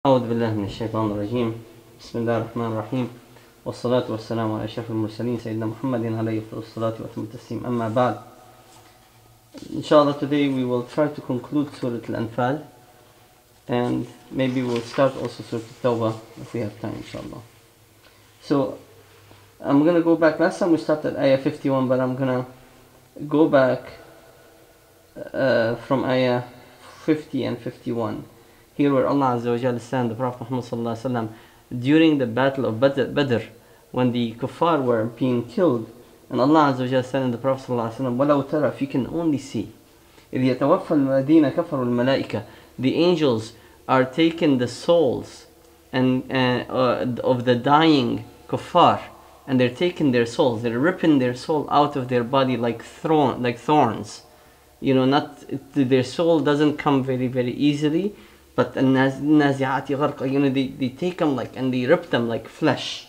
أعوذ بالله من الشيطان الرجيم بسم الله الرحمن الرحيم والصلاة والسلام على أشرف المرسلين سيدنا محمد عليه الصلاة والتسليم أما بعد. Inshallah, today we will try to conclude Surah Al-Anfal, and maybe we'll start also Surah Al-Tawbah if we have time, inshallah. So I'm going to go back. Last time we started at Ayah 51, but I'm going to go back from Ayah 50 and 51. Here where Allah Azza wa Jalla said, the Prophet Muhammad Sallallahu Alaihi Wasallam, during the battle of Badr, when the kuffar were being killed, and Allah Azza wa Jalla said in the Prophet Sallallahu Alaihi Wasallam, وَلَوْ تَرَى, if you can only see, إِذْ يَتَوَفَّى الَّذِينَ كَفَرُوا الْمَلَائِكَةِ, the angels are taking the souls and of the dying kuffar, and they're taking their souls, they're ripping their soul out of their body like thorns. You know, not their soul doesn't come very, very easily, but النازعات غرق, you know, they take them like, and they rip them like flesh.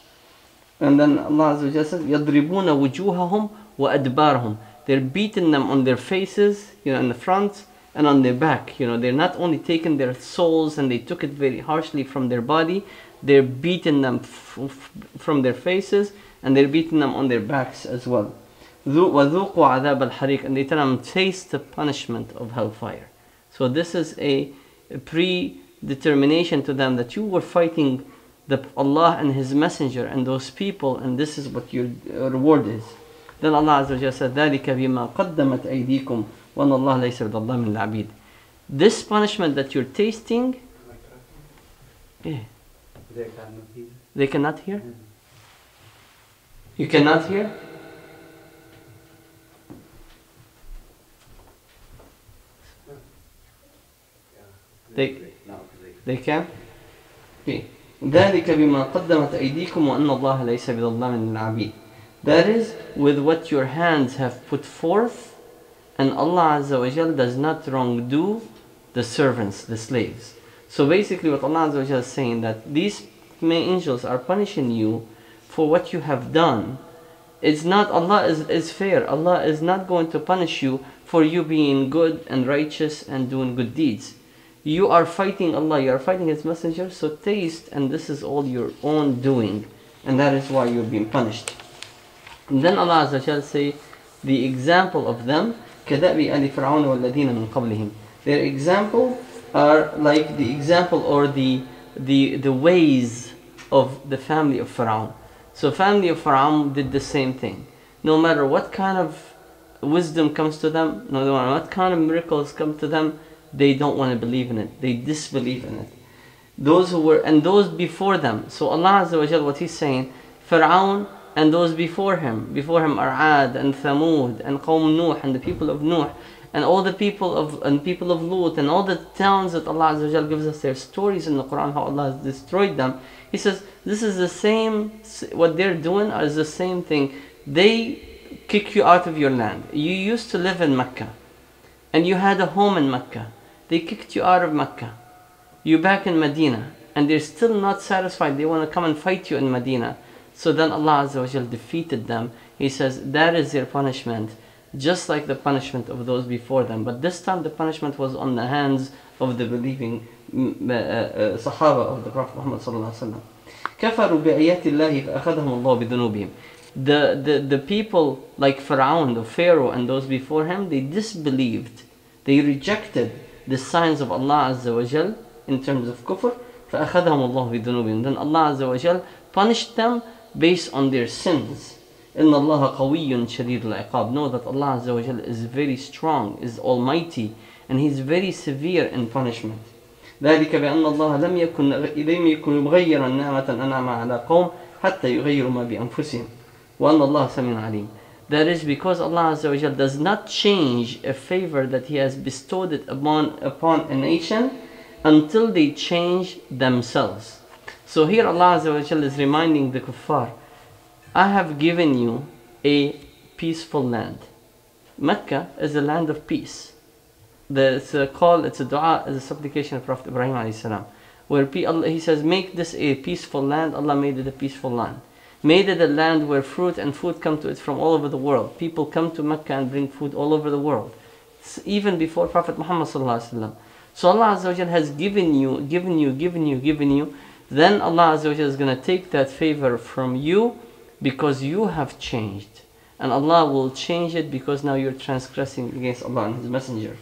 And then Allah Azza wa Jalla says, يَضْرِبُونَ وُجُوهَهُمْ وَأَدْبَارَهُمْ, they're beating them on their faces, you know, in the front and on their back. You know, they're not only taking their souls and they took it very harshly from their body, they're beating them from their faces, and they're beating them on their backs as well. وَذُوقُوا عَذَابَ الْحَرِيقِ, and they tell them, taste the punishment of hellfire. So this is a predetermination to them that you were fighting Allah and His Messenger and those people, and this is what your reward is. Then Allah Azza wa Jalla said, ذَلِكَ بِمَا قَدَّمَتْ أَيْدِيكُمْ وَأَنَّ اللَّهَ لَيْسَ بِظَلَّامٍ لِلْعَبِيدِ. This punishment that you're tasting, they cannot hear? You cannot hear? They can? Okay. ذَلِكَ بِمَا قَدَّمَتْ أَيْدِيكُمْ وَأَنَّ اللَّهَ لَيْسَ بِظَلَّامٍ لِلْعَبِيدِ. That is, with what your hands have put forth, and Allah Azza wa Jal does not wrongdo the servants, the slaves. So basically what Allah Azza wa Jal is saying, that these angels are punishing you for what you have done. It's not, Allah is fair. Allah is not going to punish you for you being good and righteous and doing good deeds. You are fighting Allah, you are fighting His Messenger, so taste, and this is all your own doing, and that is why you're being punished. And then Allah Azza wa Jalla say the example of them, كَدَأْبِ آلِ فِرْعَوْنَ وَالَّذِينَ مِنْ قَبْلِهِمْ. Their example are like the example or the ways of the family of Pharaoh. So family of Pharaoh did the same thing. No matter what kind of wisdom comes to them, no matter what kind of miracles come to them, they don't want to believe in it. They disbelieve in it. Those who were, and those before them. So Allah Azza wa Jalla, what He's saying, Pharaoh and those before him are Ad and Thamud and Qawm Nuh and the people of Nuh and all the people of Lut and all the towns that Allah Azza wa Jalla gives us their stories in the Quran, how Allah has destroyed them. He says, this is the same, what they're doing is the same thing. They kick you out of your land. You used to live in Mecca and you had a home in Mecca. They kicked you out of Mecca. You're back in Medina, and they're still not satisfied. They want to come and fight you in Medina. So then Allah Azza wa Jal defeated them. He says that is their punishment, just like the punishment of those before them. But this time the punishment was on the hands of the believing Sahaba of the Prophet Muhammad Sallallahu Alaihi Wasallam. كَفَرُوا بِآيَاتِ اللَّهِ فَأَخَذَهُمُ اللَّهُ بِذُنُوبِهِمْ. The people like Pharaoh, the Pharaoh, and those before him, they disbelieved. They rejected the signs of Allah Azza wa Jal in terms of kufr. فَأَخَذَهُمُ اللَّهُ بِذُنُوبِهِمْ. Then Allah Azza wa Jal punished them based on their sins. إِنَّ اللَّهَ قَوِيٌّ شَدِيدُ الْعِقَابِ. Know that Allah Azza wa Jal is very strong, is almighty, and He's very severe in punishment. ذَلِكَ بِأَنَّ اللَّهَ لَمْ يَكُنْ مُغَيِّرًا نِعْمَةً أَنْعَمَهَا عَلَى قَوْمٍ حَتَّى يُغَيِّرُوا مَا بِأَنفُسِهِمْ وَأَنَّ اللَّهَ سَمِيعٌ عَلِيمٌ. That is because Allah Azza wa Jal does not change a favor that He has bestowed it upon a nation until they change themselves. So here Allah Azza wa Jal is reminding the kuffar, I have given you a peaceful land. Mecca is a land of peace. It's a call, it's a dua, it's a supplication of Prophet Ibrahim alayhi salam, where He says, make this a peaceful land. Allah made it a peaceful land. Made it a land where fruit and food come to it from all over the world. People come to Mecca and bring food all over the world. Even before Prophet Muhammad Sallallahu Alaihi Wasallam. So Allah Azza wa Jal has given you, then Allah Azza wa Jal is going to take that favor from you because you have changed. And Allah will change it because now you're transgressing against Allah and His Messenger.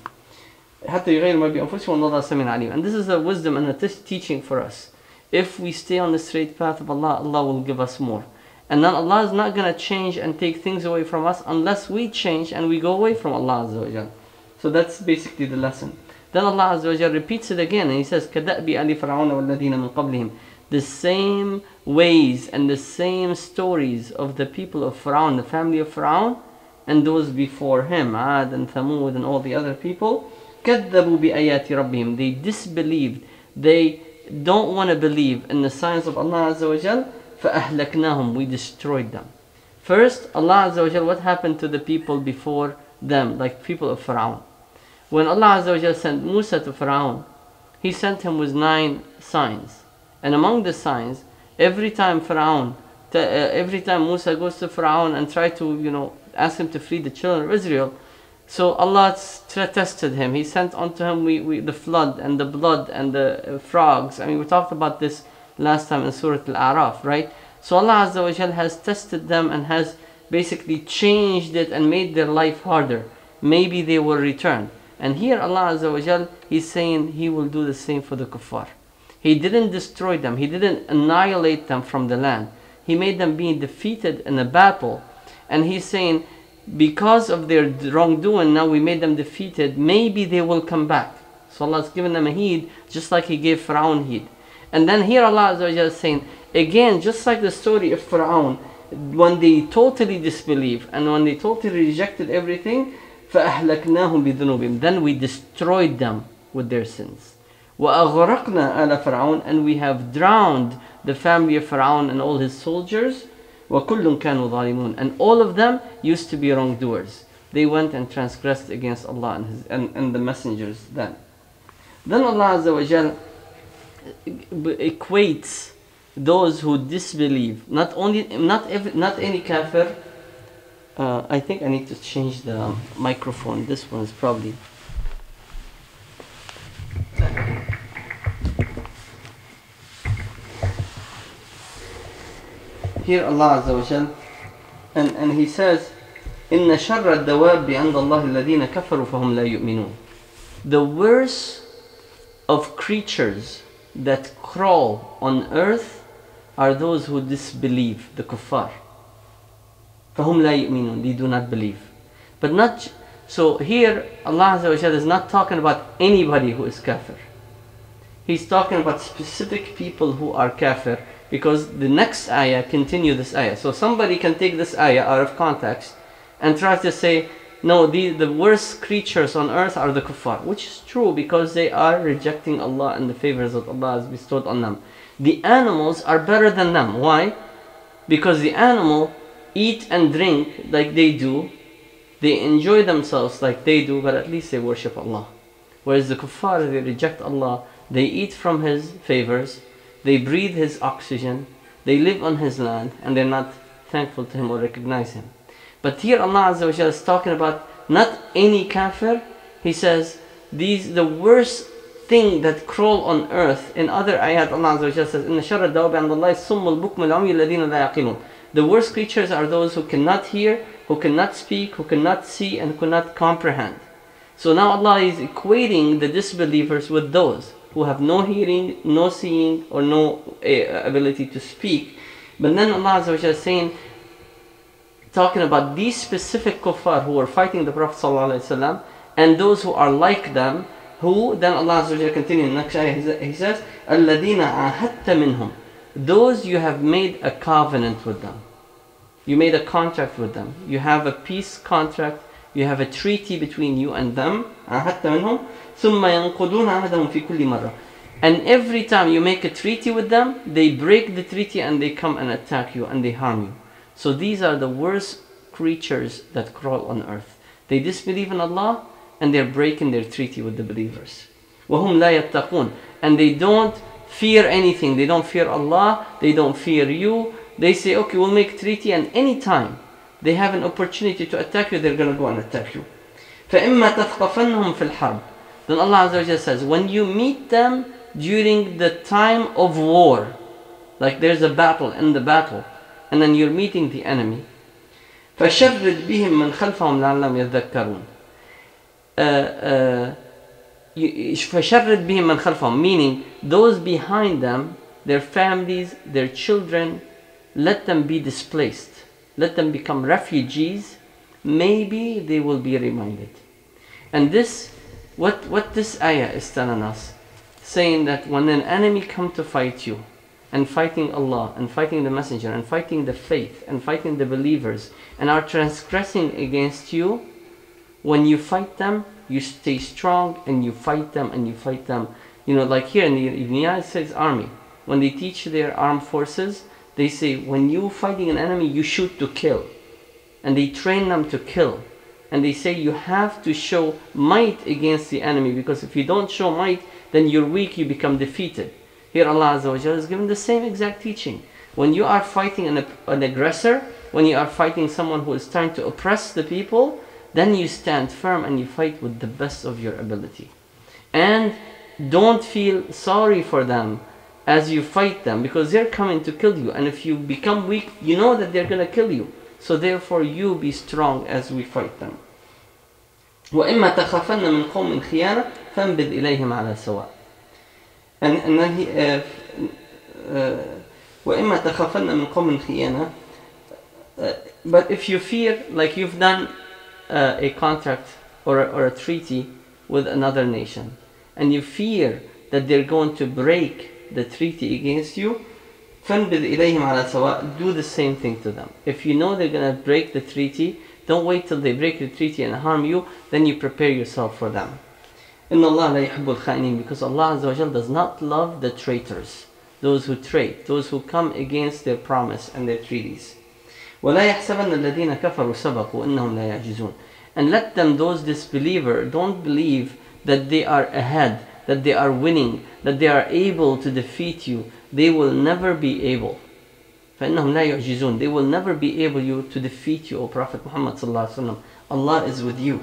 حتى يغيروا ما بأنفسهم وإن الله سميع عليم. And this is a wisdom and a teaching for us. If we stay on the straight path of Allah, Allah will give us more. And then Allah is not going to change and take things away from us unless we change and we go away from Allah Azza wa Jal. So that's basically the lesson. Then Allah Azza wa Jal repeats it again and He says, كَدَأْبِ آلِ فِرْعَوْنَ وَالَّذِينَ مِنْ قَبْلِهِمْ. The same ways and the same stories of the people of Fir'aun, the family of Fir'aun, and those before him, Ad and Thamud and all the other people. كَذَّبُوا بِآيَاتِ رَبِّهِمْ. They disbelieved. They don't want to believe in the signs of Allah Azza wa Jal. فَأَهْلَكْنَاهُمْ. We destroyed them. First, Allah Azza wa Jal, what happened to the people before them, like people of Fir'aun? When Allah Azza wa Jal sent Musa to Fir'aun, He sent him with 9 signs. And among the signs, every time Musa goes to Fir'aun and try to, ask him to free the children of Israel, so Allah tested him. He sent onto him the flood and the blood and the frogs. I mean, we talked about this last time in Surah Al-A'raf, right? So Allah Azza wa Jal has tested them and has basically changed it and made their life harder. Maybe they will return. And here Allah Azza wa Jal, He's saying He will do the same for the kuffar. He didn't destroy them. He didn't annihilate them from the land. He made them being defeated in a battle. And He's saying, because of their wrongdoing, now we made them defeated. Maybe they will come back. So Allah has given them a heed, just like He gave Fir'aun heed. And then here Allah Azza wa Jalla is saying, again, just like the story of Fir'aun, when they totally disbelieved and when they totally rejected everything, فَأَهْلَكْنَاهُمْ بِذُنُوبِهِمْ. Then we destroyed them with their sins. وَأَغْرَقْنَا آلَ فِرْعَوْنَ. And we have drowned the family of Fir'aun and all his soldiers. وَكُلٌّ كَانُوا ظَالِمُونَ. And all of them used to be wrongdoers. They went and transgressed against Allah and the messengers then. Then Allah Azza wa Jal equates those who disbelieve. Not any kafir. I think I need to change the microphone. This one is probably... Here Allah Azza wa Jal, and He says, إِنَّ شَرَّ الدَّوَابِ عِنْدَ اللَّهِ الَّذِينَ كَفَرُوا فَهُمْ لَا يُؤْمِنُونَ. The worst of creatures that crawl on earth are those who disbelieve, the kuffar. فَهُمْ لَا يُؤْمِنُونَ. They do not believe. But not... So here Allah Azza wa Jal is not talking about anybody who is kafir. He's talking about specific people who are kafir, because the next ayah continue this ayah. So somebody can take this ayah out of context and try to say, no, the worst creatures on earth are the kuffar, which is true because they are rejecting Allah and the favors that Allah has bestowed on them. The animals are better than them. Why? Because the animal eat and drink like they do, they enjoy themselves like they do, but at least they worship Allah. Whereas the kuffar, they reject Allah, they eat from His favors, they breathe His oxygen, they live on His land, and they're not thankful to Him or recognize Him. But here Allah Azza wa Jalla is talking about not any kafir. He says, the worst thing that crawl on earth. In other ayat Allah Azza wa Jalla says, إِنَّ شَرَّ الدَّوَابِ عِنْدَ اللَّهِ الصُّمُّ الْبُكْمُ الْعُمْيُ الَّذِينَ لَا يَعْقِلُونَ. The worst creatures are those who cannot hear, who cannot speak, who cannot see, and cannot comprehend. So now Allah is equating the disbelievers with those who have no hearing, no seeing, or no ability to speak. But then Allah Azza wa Jalla is saying, talking about these specific kuffar who are fighting the Prophet ﷺ, and those who are like them, who, then Allah Azza wa Jalla continues in the next ayah, He says, الَّذِينَ عَاهَدْتَ مِنْهُمْ. Those you have made a covenant with them. You made a contract with them. You have a peace contract. You have a treaty between you and them. عَاهَدْتَ مِنْهُمْ ثُمَّ يَنْقُضُونَ عَهْدَهُمْ فِي كُلِّ مَرَّةٍ. And every time you make a treaty with them, they break the treaty and they come and attack you and they harm you. So these are the worst creatures that crawl on earth. They disbelieve in Allah and they're breaking their treaty with the believers. وَهُمْ لَا يَتَّقُونَ. And they don't fear anything. They don't fear Allah. They don't fear you. They say, okay, we'll make treaty, and any time they have an opportunity to attack you, they're going to go and attack you. فَإِمَّا تَثْقَفَنَّهُمْ فِي الْحَرْبِ. Then Allah Azza wa Jalla says, when you meet them during the time of war, like there's a battle, in the battle, and then you're meeting the enemy, فَشَرِّدْ بِهِمْ مَنْ خَلْفَهُمْ لَعَلَّهُمْ يَذَّكَّرُونَ. فَشَرِّدْ بِهِمْ مَنْ خَلْفَهُم, meaning those behind them, their families, their children, let them be displaced. Let them become refugees. Maybe they will be reminded. And this, what this ayah is telling us, saying that when an enemy come to fight you, and fighting Allah, and fighting the Messenger, and fighting the faith, and fighting the believers, and are transgressing against you, when you fight them, you stay strong, and you fight them, and you fight them. You know, like here in the United States Army, when they teach their armed forces, they say, when you fighting an enemy, you shoot to kill. And they train them to kill. And they say you have to show might against the enemy, because if you don't show might, then you're weak, you become defeated. Here Allah Azza wa Jalla is giving the same exact teaching. When you are fighting an aggressor, when you are fighting someone who is trying to oppress the people, then you stand firm and you fight with the best of your ability. And don't feel sorry for them as you fight them, because they're coming to kill you. And if you become weak, you know that they're going to kill you. So therefore you be strong as we fight them. وَإِمَّا تَخَافَنَّ مِنْ قَوْمٍ خِيَانَةً فَانْبِذْ إِلَيْهِمْ عَلَى سَوَاءٍ. And then he وَإِمَّا تَخَافَنَّ مِنْ قَوْمٍ خِيَانَةً. But if you fear, like you've done a contract or a treaty with another nation, and you fear that they're going to break the treaty against you, فَانْبِذْ إِلَيْهِمْ عَلَى سَوَاءٍ. Do the same thing to them. If you know they're going to break the treaty, don't wait till they break the treaty and harm you, then you prepare yourself for them. إِنَّ اللَّهَ لَا يُحِبُّ الْخَائِنِينَ. Because Allah Azza wa Jalla does not love the traitors, those who trade, those who come against their promise and their treaties. وَلَا يَحْسَبَنَّ الَّذِينَ كَفَرُوا سَبَقُوا إِنَّهُمْ لَا يَعْجِزُونَ. And let them, those disbelievers, don't believe that they are ahead, that they are winning, that they are able to defeat you. They will never be able. فَإِنَّهُمْ لَا يُعْجِزُونَ. They will never be able to defeat you, O Prophet Muhammad sallallahu alaihi wasallam. Allah is with you.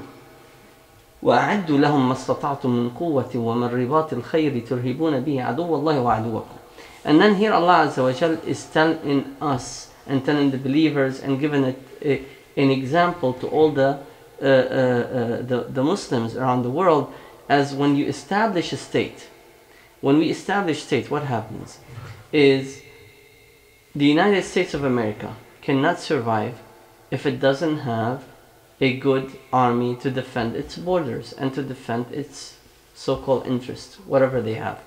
وَأَعَدُّوا لَهُمْ مَا اسْتَطَعْتُم مِّن قُوَّةٍ وَمِن رِّبَاطِ الْخَيْرِ تُرْهِبُونَ بِهِ عَدُوَّ اللَّهِ وَعَدُوَّكُمْ. And then here Allah Azza wa Jal is telling us and telling the believers and giving an example to all the Muslims around the world, as when you establish a state. When we establish state, what happens is the United States of America cannot survive if it doesn't have a good army to defend its borders and to defend its so-called interests, whatever they have.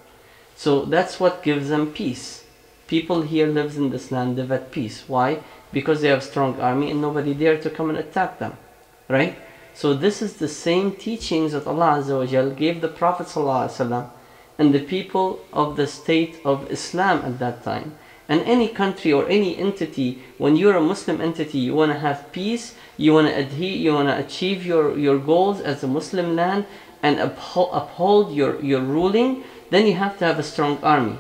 So that's what gives them peace. People here lives in this land live at peace. Why? Because they have a strong army and nobody dare to come and attack them. Right? So this is the same teachings that Allah Azza wa Jal gave the Prophet sallallahu alaihi wasallam and the people of the state of Islam at that time. And any country or any entity, when you're a Muslim entity, you want to have peace, you want to adhere, you want to achieve your goals as a Muslim land and uphold your ruling, then you have to have a strong army.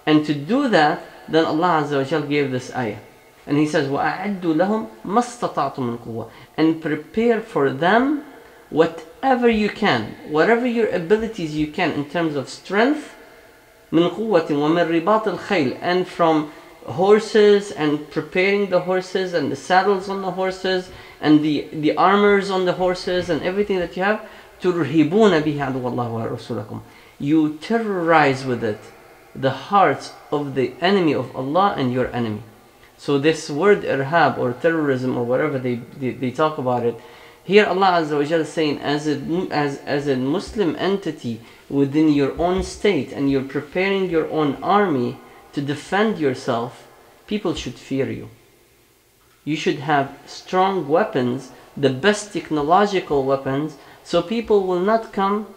And to do that, then Allah Azza wa Jal gave this ayah. And He says, وَأَعَدُّوا لَهُمْ مَا اسْتَطَعْتُم مِّن قُوَّةٍ. And prepare for them whatever you can, whatever your abilities you can in terms of strength, مِّن قُوَّةٍ وَمِن رِّبَاطِ الْخَيْلِ. And from horses and preparing the horses and the saddles on the horses and the armors on the horses and everything that you have, تُرْهِبُونَ بِهِ عَدُوَّ اللَّهِ وَرَسُولَكُمْ. You terrorize with it the hearts of the enemy of Allah and your enemy. So this word irhab or terrorism or whatever they talk about it, here Allah Azza wa Jalla is saying, as a Muslim entity within your own state and you're preparing your own army to defend yourself, people should fear you. You should have strong weapons, the best technological weapons, so people will not come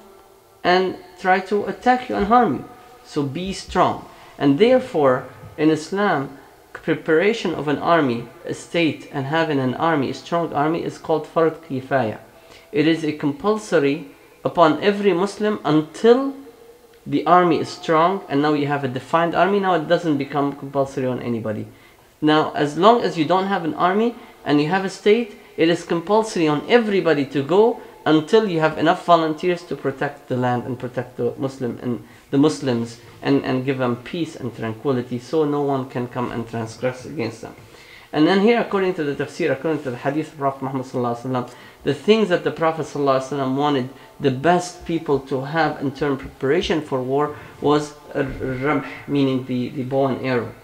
and try to attack you and harm you. So be strong. And therefore, in Islam, preparation of an army, a state, and having an army, a strong army, is called fard kifaya. It is a compulsory upon every Muslim until the army is strong, and now you have a defined army. Now it doesn't become compulsory on anybody. Now, as long as you don't have an army and you have a state, it is compulsory on everybody to go until you have enough volunteers to protect the land and protect the Muslims and give them peace and tranquility, so no one can come and transgress against them. And then here, according to the tafsir, according to the hadith of Prophet Muhammad sallallahu alaihi wasallam, the things that the Prophet sallallahu alaihi wasallam wanted the best people to have in terms of preparation for war was ramh, meaning the bow and arrow,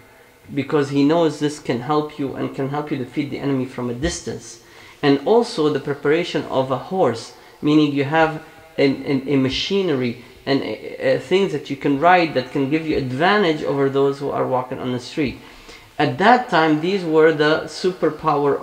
because he knows this can help you and can help you defeat the enemy from a distance. And also the preparation of a horse, meaning you have a machinery and things that you can ride that can give you advantage over those who are walking on the street. At that time, these were the superpower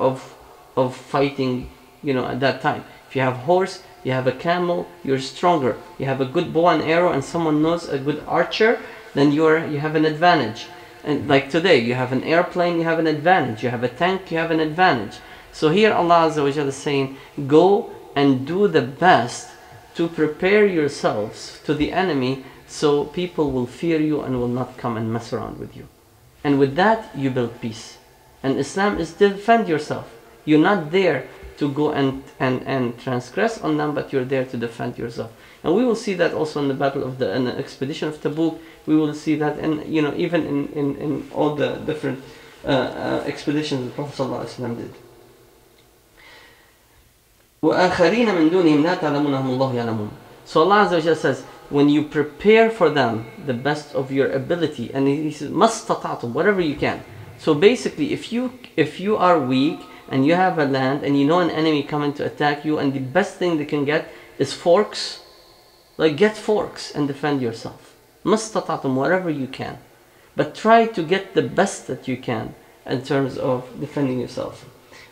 of fighting, at that time. If you have horse, you have a camel, you're stronger. You have a good bow and arrow and someone knows a good archer, then you have an advantage. And like today, you have an airplane, you have an advantage. You have a tank, you have an advantage. So here Allah Azza wa Jalla is saying, go and do the best to prepare yourselves to the enemy, so people will fear you and will not come and mess around with you. And with that, you build peace. And Islam is to defend yourself. You're not there to go and transgress on them, but you're there to defend yourself. And we will see that also in the battle of the expedition of Tabuk. We will see that, and even in all the different expeditions the Prophet ﷺ did. وَآخَرِينَ مِن دُونِهِمْ لَا تَعْلَمُونَهُمُ اللَّهُ يَعْلَمُونَ. So Allah Azza wa Jalla says, when you prepare for them the best of your ability, and He says, مَسْتَطَعْتُمْ, whatever you can. So basically, if you are weak and you have a land and you know an enemy coming to attack you, and the best thing they can get is forks, like get forks and defend yourself. مَسْتَطَعْتُمْ, whatever you can. But try to get the best that you can in terms of defending yourself.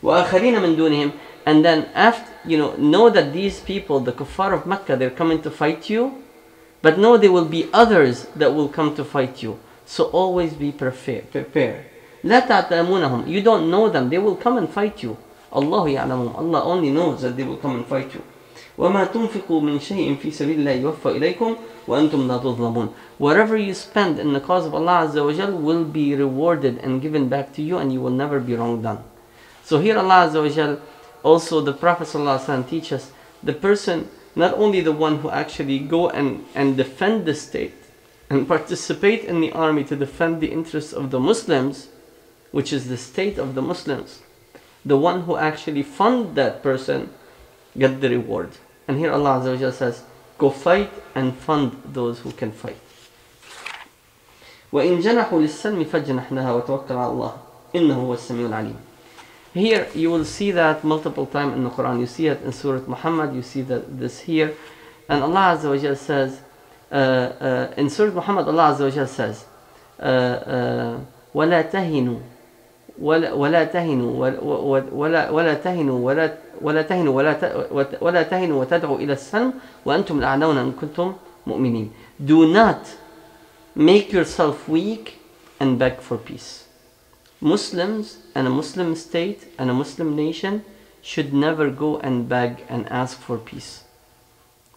وَآخَرِينَ مِن دُونِهِمْ. And then after, know that these people, the kuffar of Mecca, they're coming to fight you, but know there will be others that will come to fight you. So always be prepared. لَا تَعْلَمُونَهُمْ. You don't know them, they will come and fight you. Allah يَعْلَمُهُمْ. Allah only knows that they will come and fight you. وَمَا تُنْفِقُوا مِنْ شَيْءٍ فِي سَبِيلِ اللَّهِ يُوَفَّى إِلَيْكُمْ وَأَنْتُمْ لَا تُظْلَمُونَ. Whatever you spend in the cause of Allah Azza wa Jal will be rewarded and given back to you, and you will never be wrong done. So here Allah Azza wa Jal, also the Prophet ﷺ teaches us, the person, not only the one who actually go and defend the state and participate in the army to defend the interests of the Muslims, which is the state of the Muslims, the one who actually fund that person get the reward. And here Allah Azza wa Jalla says, go fight and fund those who can fight. وَإِن جَنَحُوا لِلسَّلْمِ فَاجْنَحْ لَهَا وَتَوَكَّلْ عَلَى اللَّهِ إِنَّهُ هُوَ السَّمِيعُ الْعَلِيمُ. Here you will see that multiple times in the Quran. You see it in Surah Muhammad, you see this here. And Allah Azza wa Jalla says, in Surah Muhammad, Allah Azza wa Jalla says, وَلَا تَهِنُوا وَلَا تَهِنُوا وَتَدْعُوا إِلَى السَّلْمِ وَأَنْتُمْ الْأَعْلَوْنَ إِن كُنتُمْ مُؤْمِنِينَ. Do not make yourself weak and beg for peace. Muslims and a Muslim state and a Muslim nation should never go and beg and ask for peace.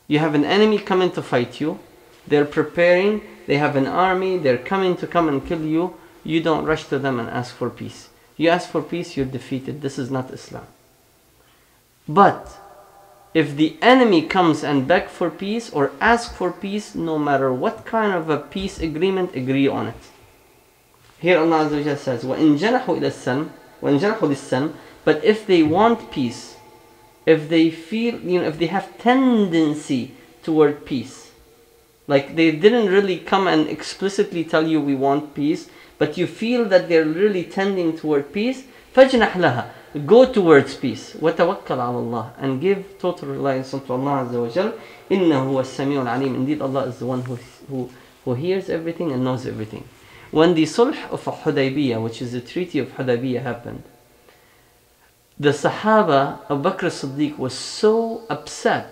You have an enemy coming to fight you. They're preparing. They have an army. They're coming to come and kill you. You don't rush to them and ask for peace. You ask for peace, you're defeated. This is not Islam. But if the enemy comes and beg for peace or ask for peace, no matter what kind of a peace agreement, agree on it. Here Allah Azza wa Jalla says, وَإِن جَنَحُوا إِلَى السَّلْمِ وَإِن جَنَحُوا لِلسَّلْمِ. But if they want peace, if they feel, if they have tendency toward peace, like they didn't really come and explicitly tell you we want peace, but you feel that they're really tending toward peace, فَاجْنَحْ لَهَا. Go towards peace. وَتَوَكَّلْ عَلَى اللَّهِ. And give total reliance on Allah Azza wa Jal. إِنَّهُ هُوَ السَّمِيعُ الْعَلِيمُ. Indeed, Allah is the one who hears everything and knows everything. When the Sulh of Hudaybiyah, which is the Treaty of Hudaybiyah, happened, the Sahaba, Abu Bakr as-Siddiq, was so upset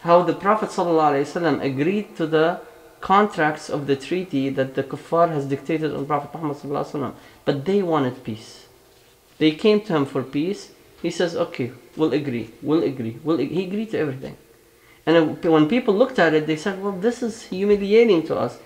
how the Prophet ﷺ agreed to the contracts of the treaty that the kuffar has dictated on Prophet Muhammad ﷺ. But they wanted peace. They came to him for peace. He says, okay, we'll agree. He agreed to everything. And when people looked at it, they said, well, this is humiliating to us.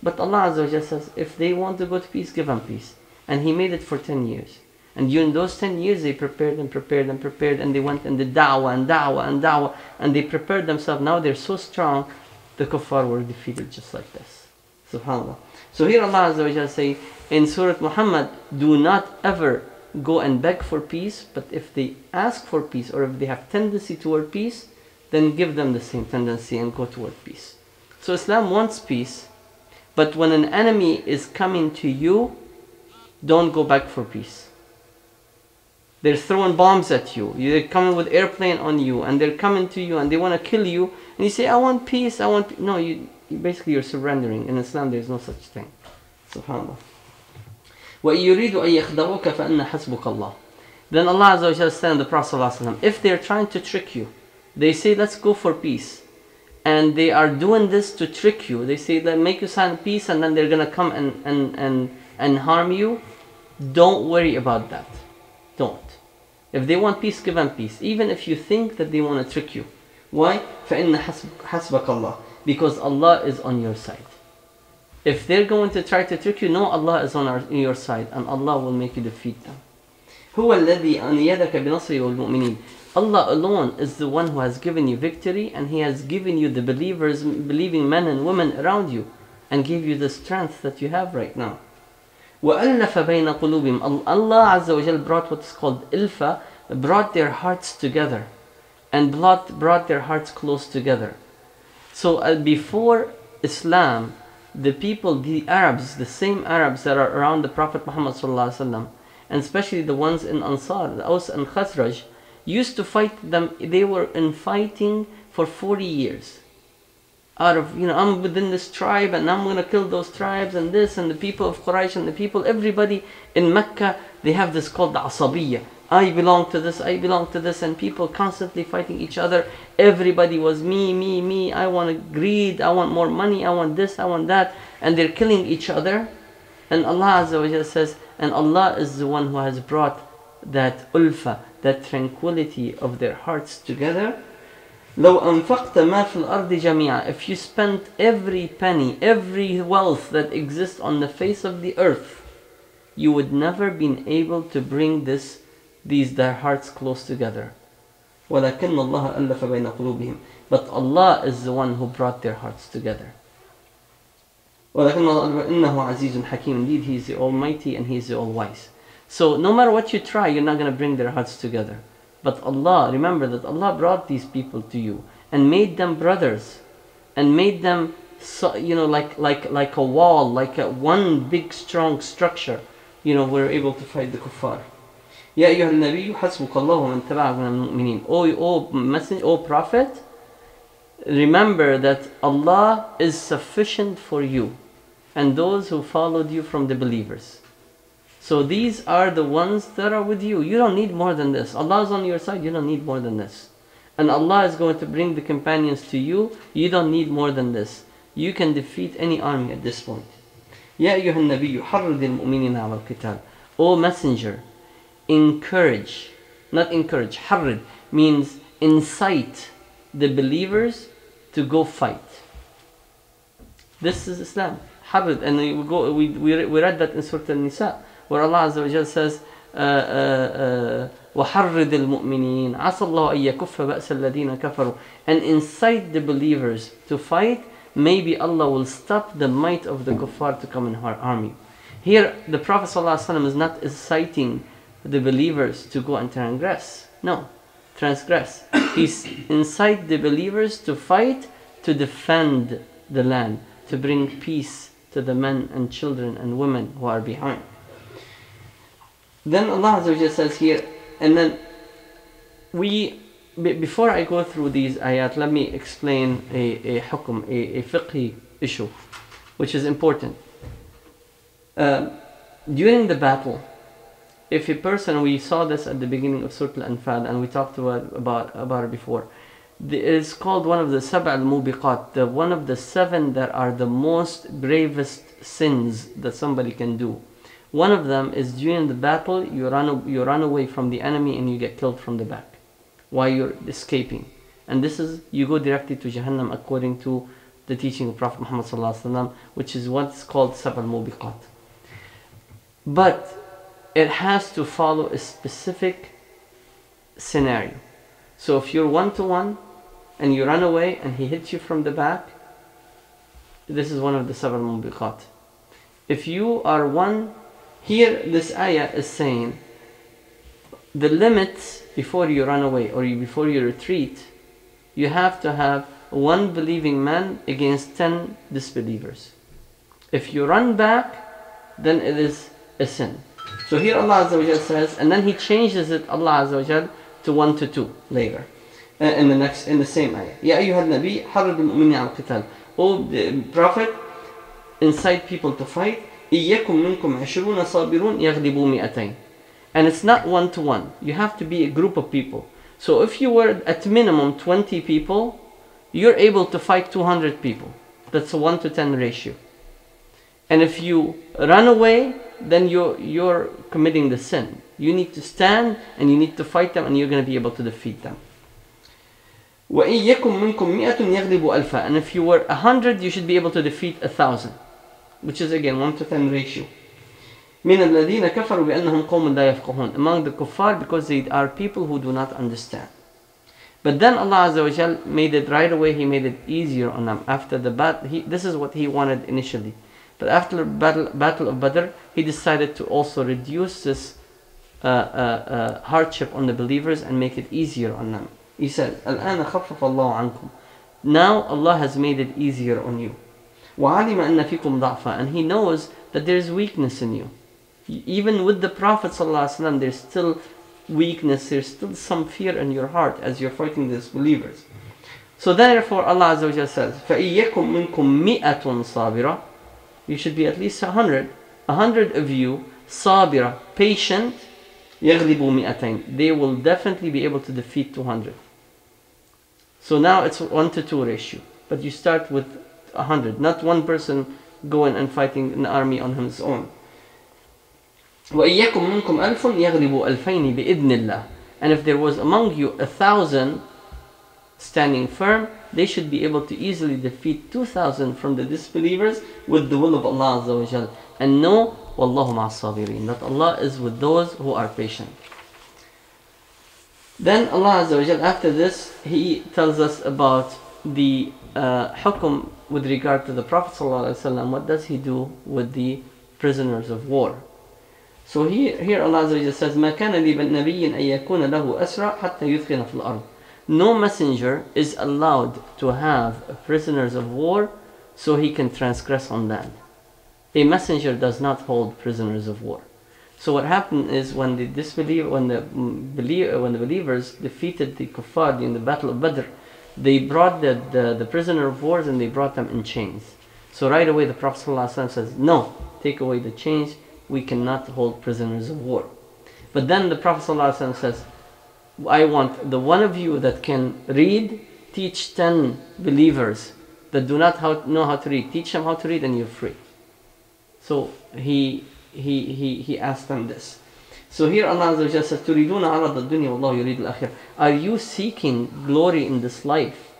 But Allah Azza wa Jalla says, if they want to go to peace, give them peace. And He made it for 10 years. And during those 10 years, they prepared and prepared and prepared, and they went and did da'wah and da'wah and da'wah, and they prepared themselves. Now they're so strong, the kuffar were defeated just like this. SubhanAllah. So here Allah Azza wa Jalla say in Surah Muhammad, do not ever go and beg for peace, but if they ask for peace, or if they have tendency toward peace, then give them the same tendency and go toward peace. So Islam wants peace, but when an enemy is coming to you, don't go back for peace. They're throwing bombs at you. They're coming with airplane on you, and they're coming to you, and they want to kill you. And you say, I want peace, I want peace. No, basically you're surrendering. In Islam, there's no such thing. SubhanAllah. وَإِيُّرِيدُ أَن يَخْدَعُوكَ فَإِنَّ حَسْبُكَ اللَّهُ. Then Allah Azza wa Jalla said to the Prophet ﷺ, if they're trying to trick you, they say, let's go for peace. And they are doing this to trick you. They say, let make you sign peace, and then they're going to come and harm you. Don't worry about that. Don't. If they want peace, give them peace. Even if you think that they want to trick you. Why? فَإِنَّ حَسْبَكَ اللَّهُ. Because Allah is on your side. If they're going to try to trick you, no, Allah is on your side, and Allah will make you defeat them. هُوَ الَّذِي أَنْيَدَكَ بِنَصْرِهِ وَالْمُؤْمِنِينَ. Allah alone is the one who has given you victory, and He has given you the believers, believing men and women around you, and gave you the strength that you have right now. وَأَلَّفَ بَيْنَ قُلُوبِهِمْ. Allah Azza wa Jal brought what is called ilfa, brought their hearts together, and brought their hearts close together. So before Islam, the people, the Arabs, the same Arabs that are around the Prophet Muhammad sallallahu alaihi wasallam, and especially the ones in Ansar, the Aus and Khazraj, used to fight them. They were in fighting for 40 years. Out of, I'm within this tribe, and I'm going to kill those tribes, and this, and the people of Quraysh, and the people, everybody in Mecca, they have this called the Asabiyya. I belong to this, I belong to this, and people constantly fighting each other. Everybody was me, me, me. I want greed, I want more money, I want this, I want that. And they're killing each other. And Allah Azza wa Jalla says, and Allah is the one who has brought that ulfa, that tranquility of their hearts together. لو أنفقت ما في الأرض جميعا. If you spent every penny, every wealth that exists on the face of the earth, you would never been able to bring their hearts close together. ولكن الله ألف بين قلوبهم. But Allah is the one who brought their hearts together. ولكن الله إنه عزيز حكيم. Indeed, He is the Almighty and He is the All-Wise. So no matter what you try, you're not going to bring their hearts together. But Allah, remember that Allah brought these people to you and made them brothers, and made them, like a wall, like one big strong structure. We're able to fight the kuffar. يا أيها النبي حسبك الله ومن تبعك من المؤمنين. O Prophet, remember that Allah is sufficient for you and those who followed you from the believers. So these are the ones that are with you. You don't need more than this. Allah is on your side. You don't need more than this. And Allah is going to bring the companions to you. You don't need more than this. You can defeat any army at this point. يا أيها النبي حرض المؤمنين على القتال. O Messenger, encourage, not encourage, حرض means incite the believers to go fight. This is Islam. حرض, and we read that in Surah An-Nisa, where Allah Azza wa Jalla says, وَحَرِّدِ الْمُؤْمِنِينَ عَسَى اللَّهُ أَن يَكُفَّ بَأْسَ الَّذِينَ كَفَرُوا. And incite the believers to fight. Maybe Allah will stop the might of the kuffar to come and harm you. Here, the Prophet ﷺ is not inciting the believers to go and transgress. No, transgress. He's incite the believers to fight, to defend the land, to bring peace to the men and children and women who are behind. Then Allah Azza wa Jalla says here, and then before I go through these ayat, let me explain a hukum, a fiqhi issue, which is important. During the battle, if a person, we saw this at the beginning of Surah Al-Anfal, and we talked about it before, it is called one of the Sab' al-Mubiqat, one of the 7 that are the most bravest sins that somebody can do. One of them is during the battle, you run away from the enemy and you get killed from the back while you're escaping. And this is, you go directly to Jahannam according to the teaching of Prophet Muhammad sallallahu alaihi wasallam, which is what's called Sab' al-Mubiqat. But it has to follow a specific scenario. So if you're 1-to-1 and you run away and he hits you from the back, this is one of the sabr mubiqat. If you are one, here this ayah is saying the limits before you run away or before you retreat, you have to have one believing man against 10 disbelievers. If you run back, then it is a sin. So here Allah Azza wa Jal says, and then He changes it, Allah Azza wa Jal, to 1-to-2 later. In the same ayah. Ya ayyuhal nabi, harrid al-mu'minin al-qital. O Prophet, incite people to fight. Iyyakum minkum 20 sabirun yaghlibu mi'atayn. And it's not 1-to-1. You have to be a group of people. So if you were at minimum 20 people, you're able to fight 200 people. That's a 1-to-10 ratio. And if you run away, then you're committing the sin. You need to stand and you need to fight them and you're going to be able to defeat them. وَإِن يَكُن مِّنكُم مِّئَةٌ يَغْلِبُ أَلْفًا. And if you were 100, you should be able to defeat 1,000. Which is again 1-to-10 ratio. مِّنَ الَّذِينَ كَفَرُوا بِأَنَّهُمْ قَوْمٌ لَا يَفْقَهُونَ. Among the kuffar, because they are people who do not understand. But then Allah Azza wa Jal made it right away, He made it easier on them. After the battle, this is what He wanted initially. But after the battle of Badr, He decided to also reduce this hardship on the believers and make it easier on them. He said, الآن خفف الله عنكم. Now Allah has made it easier on you. وعلم أن فيكم ضعفا. And He knows that there is weakness in you. Even with the Prophet ﷺ, there's still weakness, there's still some fear in your heart as you're fighting these believers. So therefore Allah Azza wa Jalla says, فَإِيَّكُمْ مِنْكُمْ مِئَةٌ صَابِرَةٌ. You should be at least 100. 100 of you, صابرة, patient, يَغْلِبُ مِئَتَيْن. They will definitely be able to defeat 200. So now it's 1-to-2 ratio. But you start with 100, not one person going and fighting an army on his own. وَإِيَّكُمْ مِنْكُمْ أَلْفٌ يَغْلِبُ أَلْفَيْنِ بِإِذْنِ اللَّهِ. And if there was among you 1,000 standing firm, they should be able to easily defeat 2,000 from the disbelievers with the will of Allah Azza wa Jal. And know, وَاللَّهُ مَعَ الصَّابِرِينَ, that Allah is with those who are patient. Then Allah Azza wa Jal, after this, He tells us about the hukum with regard to the Prophet Sallallahu Alaihi Wasallam. What does he do with the prisoners of war? So here Allah Azza wa Jal says, مَا كَانَ لِنَبِيٍّ أَن يَكُونَ لَهُ أَسْرَى حَتَّى يُثْخِنَ فِي الْأَرْضِ. No messenger is allowed to have prisoners of war so he can transgress on land. A messenger does not hold prisoners of war. So what happened is when the believers defeated the kuffar in the battle of Badr, they brought the prisoner of wars and they brought them in chains. So right away the Prophet ﷺ says, no, take away the chains, we cannot hold prisoners of war. But then the Prophet ﷺ says, I want the one of you that can read, teach 10 believers that do not know how to read. Teach them how to read and you're free. So he asked them this. So here Allah Azza wa Jalla says, تُرِيدُونَ عَرَضَ الدُّنْيَا وَاللَّهُ يُرِيدُ الْآخِرَةَ. Are you seeking glory in this life?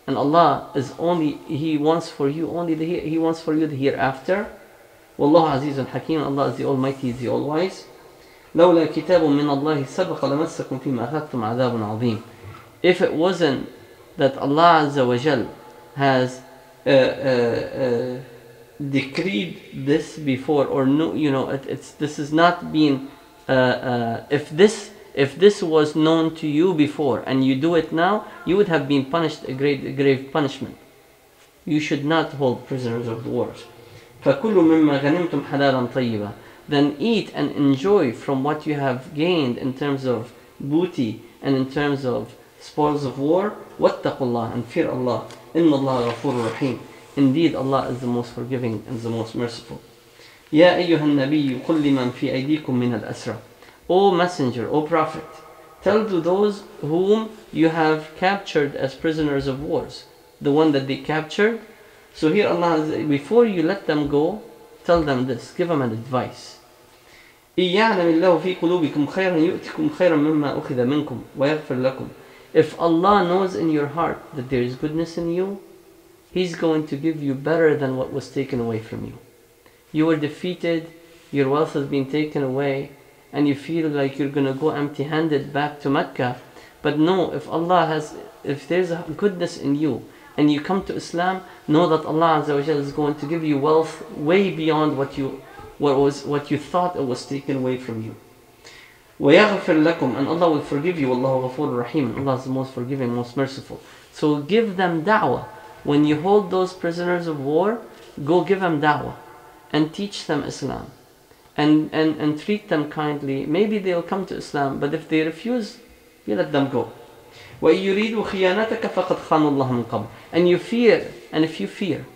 And Allah is only, He wants for you only He wants for you the hereafter. وَاللَّهُ عَزِيزٌ حَكِيمٌ. Allah is the Almighty, is the All-Wise. لولا كتاب من الله سبق لمسكم فيما أخذتم عذاب عظيم. If it wasn't that Allah Azza wa Jal has decreed this before, or no, this is not being if this was known to you before and you do it now, you would have been punished a grave punishment. You should not hold prisoners of war. فَكُلُوا مِمَّا غَنِمْتُمْ حَلَالًا طَيِّبًا. Then eat and enjoy from what you have gained in terms of booty and in terms of spoils of war. وَاتَّقُوا اللَّهَ, and fear Allah. إِنَّ اللَّهَ غَفُورٌ رَحِيمٌ. Indeed, Allah is the most forgiving and the most merciful. يَا أَيُّهَا النَّبِيُّ قُلْ لِمَنْ فِي أَيْدِيكُم مِّنَ الْأَسْرَى. O Messenger, O Prophet, tell to those whom you have captured as prisoners of wars, the one that they captured. So here Allah, before you let them go, tell them this, give them an advice. إِن يَعْلَمِ اللَّهُ فِي قُلُوبِكُمْ خَيْرًا يُؤْتِكُمْ خَيْرًا مِمَّا أُخِذَ مِنكُمْ وَيَغْفِرْ لَكُمْ. If Allah knows in your heart that there is goodness in you, He's going to give you better than what was taken away from you. You were defeated, your wealth has been taken away, and you feel like you're gonna go empty-handed back to Mecca. But no, if there's a goodness in you and you come to Islam, know that Allah Azza wa Jalla is going to give you wealth way beyond what you thought it was taken away from you. وَيَغْفِرْ لَكُمْ, and Allah will forgive you. وَاللَّهُ غَفُورٌ رَحِيمٌ. Allah is the most forgiving, most merciful. So give them da'wah. When you hold those prisoners of war, go give them da'wah and teach them Islam. And treat them kindly. Maybe they'll come to Islam, but if they refuse, you let them go. وَيُرِيدُ خِيَانَتَكَ فَقَدْ خَانُ اللَّهَ مِنْ قَبْلِ. And you fear, and if you fear,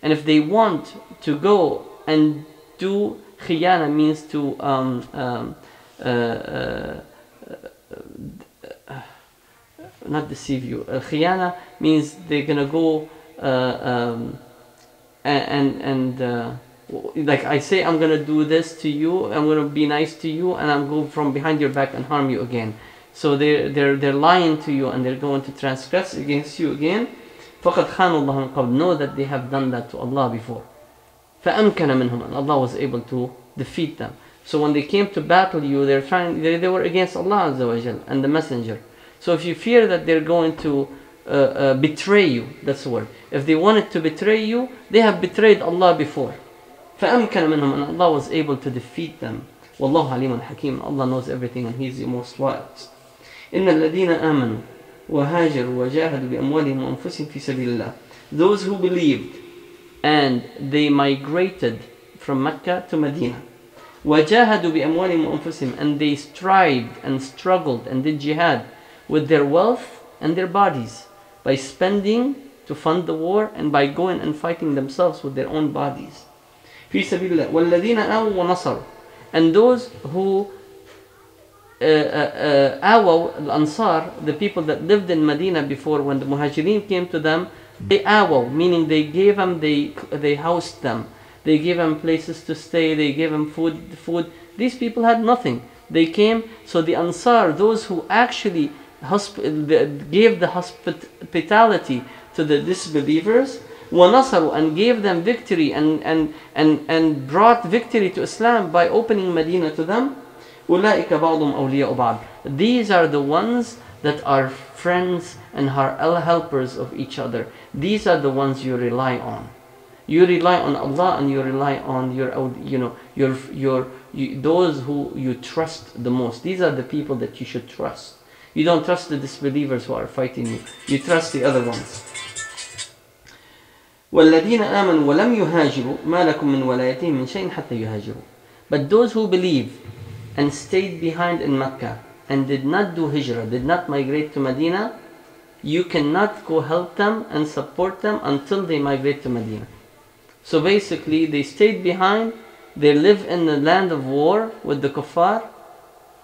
and if they want to go and do khiyana, means to not deceive you. Khiyana means they're gonna go like I say, I'm gonna do this to you, I'm gonna be nice to you, and I'm going from behind your back and harm you again. So they're lying to you, and they're going to transgress against you again. فَقَدْ خَانُوا اللَّهَ مِنْ قَبْلِ. Know that they have done that to Allah before. فَأَمْكَنَ مِنْهُمْ, and Allah was able to defeat them. So when they came to battle you, they were against Allah Azza wa Jal and the Messenger. So if you fear that they're going to betray you, that's the word. If they wanted to betray you, they have betrayed Allah before. فَأَمْكَنَ مِنْهُمْ, and Allah was able to defeat them. وَاللَّهُ عَلِيمٌ حَكِيمٌ. Allah knows everything and He's the most wise. إِنَّ الَّذِينَ آمَنُوا وَهَاجَرُوا وَجَاهَدُوا بِأَمْوَالِهِمْ وَأَنفُسِهِمْ فِي سَبِيلِ اللَّهِ. Those who believed and they migrated from Mecca to Medina. وَجَاهَدُوا بِأَمْوَالِهِمْ وَأَنفُسِهِمْ, and they strived and struggled and did jihad with their wealth and their bodies, by spending to fund the war and by going and fighting themselves with their own bodies. في سبيل الله. وَالَّذِينَ آووا وَنَصَرُوا, and those who Al-Ansar, the people that lived in Medina before, when the Muhajirin came to them, they meaning they gave them, they housed them, they gave them places to stay, they gave them food. These people had nothing. They came, so the Ansar, those who actually gave the hospitality to the disbelievers, وَنَصَرُوا, and gave them victory and brought victory to Islam by opening Medina to them. أُولَٰئِكَ بَعْضُهُمْ أَوْلِيَاءُ بَعْضٍ. These are the ones that are friends and are helpers of each other. These are the ones you rely on. You rely on Allah, and you rely on those who you trust the most. These are the people that you should trust. You don't trust the disbelievers who are fighting you. You trust the other ones. وَالَّذِينَ آمَنُوا وَلَمْ يُهَاجِرُوا مَا لَكُمْ مِنْ وَلَايَتِهِمْ مِنْ شَيْءٍ حَتَّى يُهَاجِرُوا. But those who believe and stayed behind in Mecca and did not do hijrah, did not migrate to Medina, you cannot go help them and support them until they migrate to Medina. So basically, they stayed behind, they live in the land of war with the kuffar.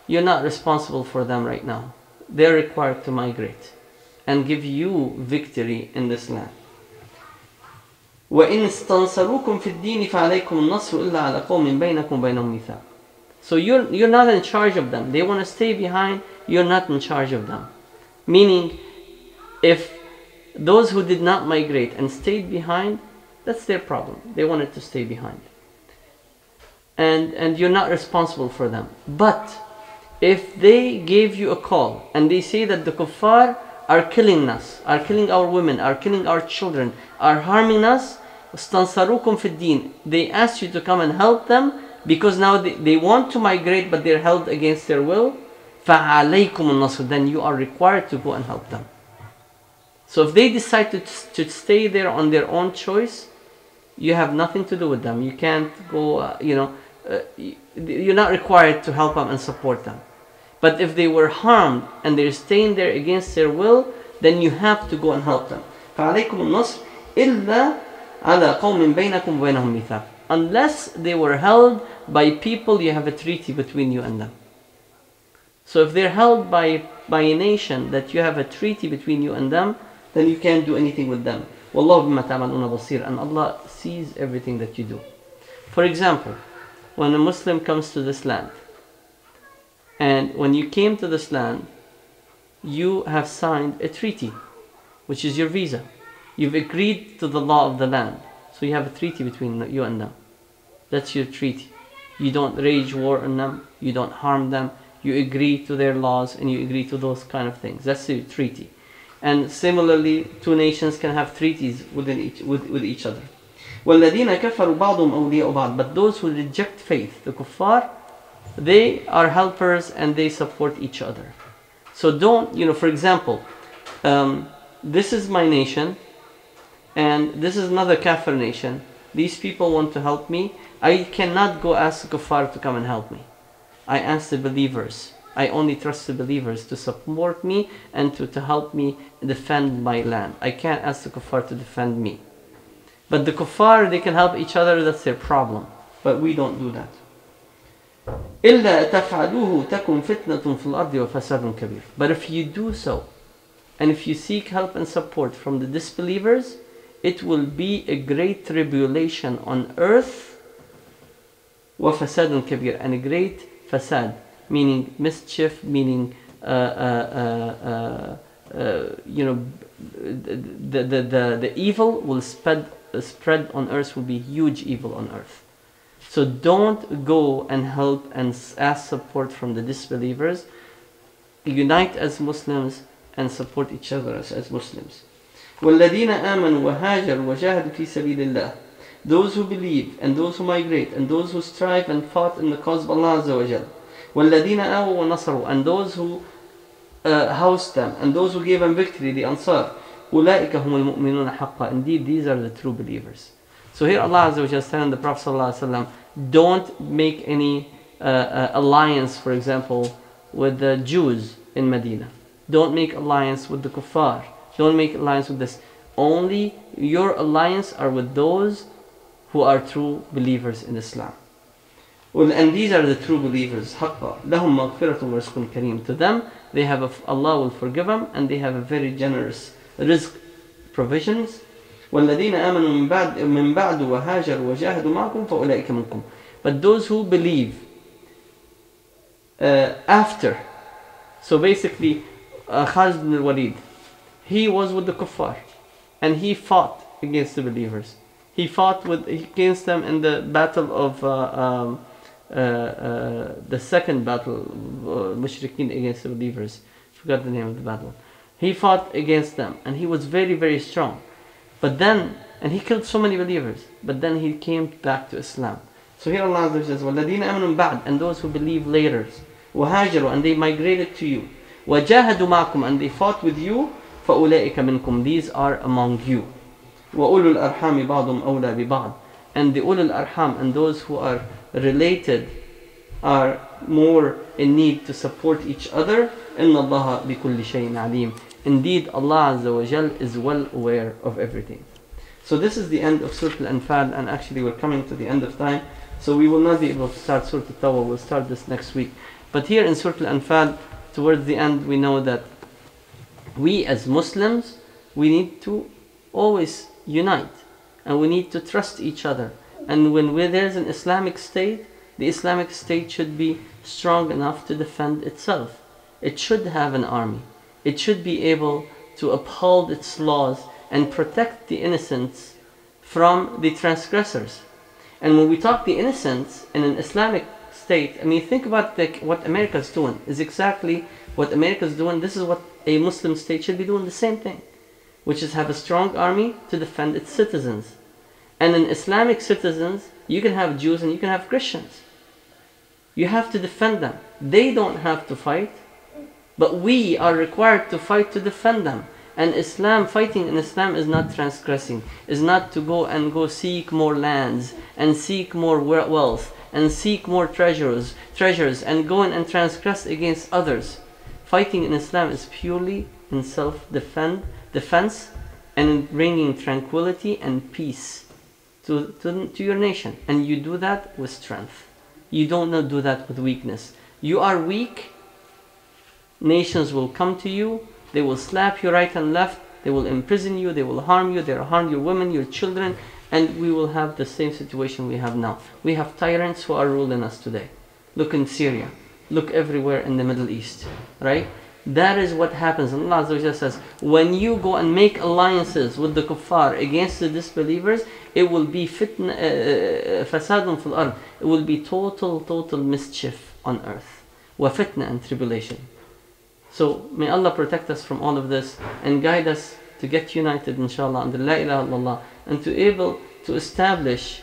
You're not responsible for them right now. They're required to migrate and give you victory in this land. وَإِنْ اسْتَنْصَرُوكُمْ فِي الدِّينِ فَعَلَيْكُمُ النَّصْرُ إِلَّا عَلَى قَوْمٍ بَيْنَكُمْ وَبَيْنَهُمْ مِيثَاقٌ. So you're not in charge of them. They want to stay behind, you're not in charge of them. Meaning, if those who did not migrate and stayed behind, that's their problem. They wanted to stay behind. And you're not responsible for them. But if they gave you a call and they say that the kuffar are killing us, are killing our women, are killing our children, are harming us, استنصروكم في الدين, they ask you to come and help them because now they want to migrate but they're held against their will, فَعَلَيْكُمُ النَّصْرُ, then you are required to go and help them. So if they decide to stay there on their own choice, you have nothing to do with them. You can't go, you're not required to help them and support them. But if they were harmed and they're staying there against their will, then you have to go and help them. فَعَلَيْكُمُ النَّصْرُ إِلَّا عَلَى قَوْمٍ بَيْنَكُمْ وَبَيْنَهُمْ مِيثَاقٌ. Unless they were held by people you have a treaty between you and them. So if they're held by a nation that you have a treaty between you and them, then you can't do anything with them. وَاللَّهُ بِمَا تَعْمَلُونَ بَصِيرٌ, and Allah sees everything that you do. For example, when a Muslim comes to this land, and when you came to this land, you have signed a treaty, which is your visa. You've agreed to the law of the land. So you have a treaty between you and them. That's your treaty. You don't rage war on them. You don't harm them. You agree to their laws and you agree to those kind of things. That's the treaty. And similarly, two nations can have treaties with each other. وَالَّذِينَ كَفَرُوا بَعْضُهُمْ أَوْلِيَاءُ بَعْضٍ. But those who reject faith, the kuffar, they are helpers and they support each other. So don't, for example, this is my nation and this is another kafir nation. These people want to help me. I cannot go ask the kuffar to come and help me. I ask the believers. I only trust the believers to support me and to help me defend my land. I can't ask the kuffar to defend me. But the kuffar, they can help each other, that's their problem. But we don't do that. إِلَّا تَفْعَلُوهُ تَكُنْ فِتْنَةٌ فِي الْأَرْضِ وَفَسَادٌ كَبِيرٌ. But if you do so, and if you seek help and support from the disbelievers, it will be a great tribulation on earth, وَفَسَادٌ كَبِيرٌ, and a great fasad, meaning mischief, meaning the evil will spread on earth, will be huge evil on earth. So don't go and help and ask support from the disbelievers. Unite as Muslims and support each other as Muslims. وَالَّذِينَ آمَنُوا وَهَاجَرُوا وَجَاهَدُوا فِي سَبِيلِ اللَّهِ. Those who believe and those who migrate and those who strive and fought in the cause of Allah Azza wa Jal. وَالَّذِينَ آوَوا وَنَصَرُوا. And those who housed them and those who gave them victory, the Ansar. أُولَٰئِكَ هُمُ الْمُؤْمِنُونَ حَقًّا. Indeed, these are the true believers. So here Allah Azza wa Jal is telling the Prophet Sallallahu Alaihi Wasallam, don't make any alliance, for example, with the Jews in Medina. Don't make alliance with the kuffar. Don't make alliance with this. Only your alliance are with those who are true believers in Islam. And these are the true believers. حَقًّا لَهُمْ مَغْفِرَةٌ وَرِزْقٌ كَرِيمٌ. To them, they have Allah will forgive them and they have a very generous rizq provisions. وَالَّذِينَ آمَنُوا مِن بَعْدُ وَهَاجَرُوا وَجَاهَدُوا مَعَكُمْ فَأُولَٰئِكَ مِنكُمْ. But those who believe after, so basically Khalid ibn al-Walid, he was with the kuffar and he fought against the believers. He fought against them in the battle of the second battle, Mushrikeen against the believers. Forgot the name of the battle. He fought against them and he was very, very strong. But then, and he killed so many believers, but then he came back to Islam. So here Allah says, وَالَّذِينَ آمَنُوا بَعْدُ. And those who believe later. وَهَاجَرُوا. And they migrated to you. وَجَاهَدُوا مَعَكُمْ. And they fought with you. فَأُولَٰئِكَ مِنكُمْ. These are among you. وَأُولُو الْأَرْحَامِ بَعْضُمْ أَوْلَى بِبَعْضٍ. And the ulul arham and those who are related are more in need to support each other. إِنَّ اللَّهَ بِكُلِّ شَيْءٍ عَلِيمٌ. Indeed, Allah Azza wa Jal is well aware of everything. So this is the end of Surah Al-Anfal, and actually we're coming to the end of time. So we will not be able to start Surah Al-Tawbah. We'll start this next week. But here in Surah Al-Anfal, towards the end, we know that we as Muslims, we need to always unite. And we need to trust each other. And when there's an Islamic state, the Islamic state should be strong enough to defend itself. It should have an army. It should be able to uphold its laws and protect the innocents from the transgressors. And when we talk the innocents in an Islamic state, I mean, think about what America is doing. Is exactly what America is doing. This is what a Muslim state should be doing, the same thing, which is have a strong army to defend its citizens. And in Islamic citizens, you can have Jews and you can have Christians. You have to defend them. They don't have to fight, but we are required to fight to defend them. And Islam, fighting in Islam is not transgressing, is not to go seek more lands and seek more wealth and seek more treasures and go and transgress against others. Fighting in Islam is purely in self-defense and in bringing tranquility and peace to your nation. And you do that with strength. You don't do that with weakness. You are weak, nations will come to you, they will slap you right and left, they will imprison you, they will harm you, they will harm your women, your children, and we will have the same situation we have now. We have tyrants who are ruling us today. Look in Syria, look everywhere in the Middle East, right? That is what happens. Allah Azza wa Jalla says, when you go and make alliances with the kuffar against the disbelievers, it will be فساد في الأرض. It will be total mischief on earth. وفتنة and tribulation. So may Allah protect us from all of this and guide us to get united, inshallah, under La ilaha illallah, and to able to establish,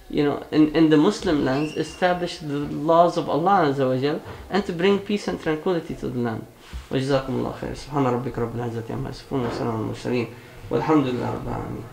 in the Muslim lands, establish the laws of Allah Azza wa Jal, and to bring peace and tranquility to the land. وجزاكم الله خير. سبحان ربك رب العزة عما يصفون وسلام على المرسلين والحمد لله رب العالمين.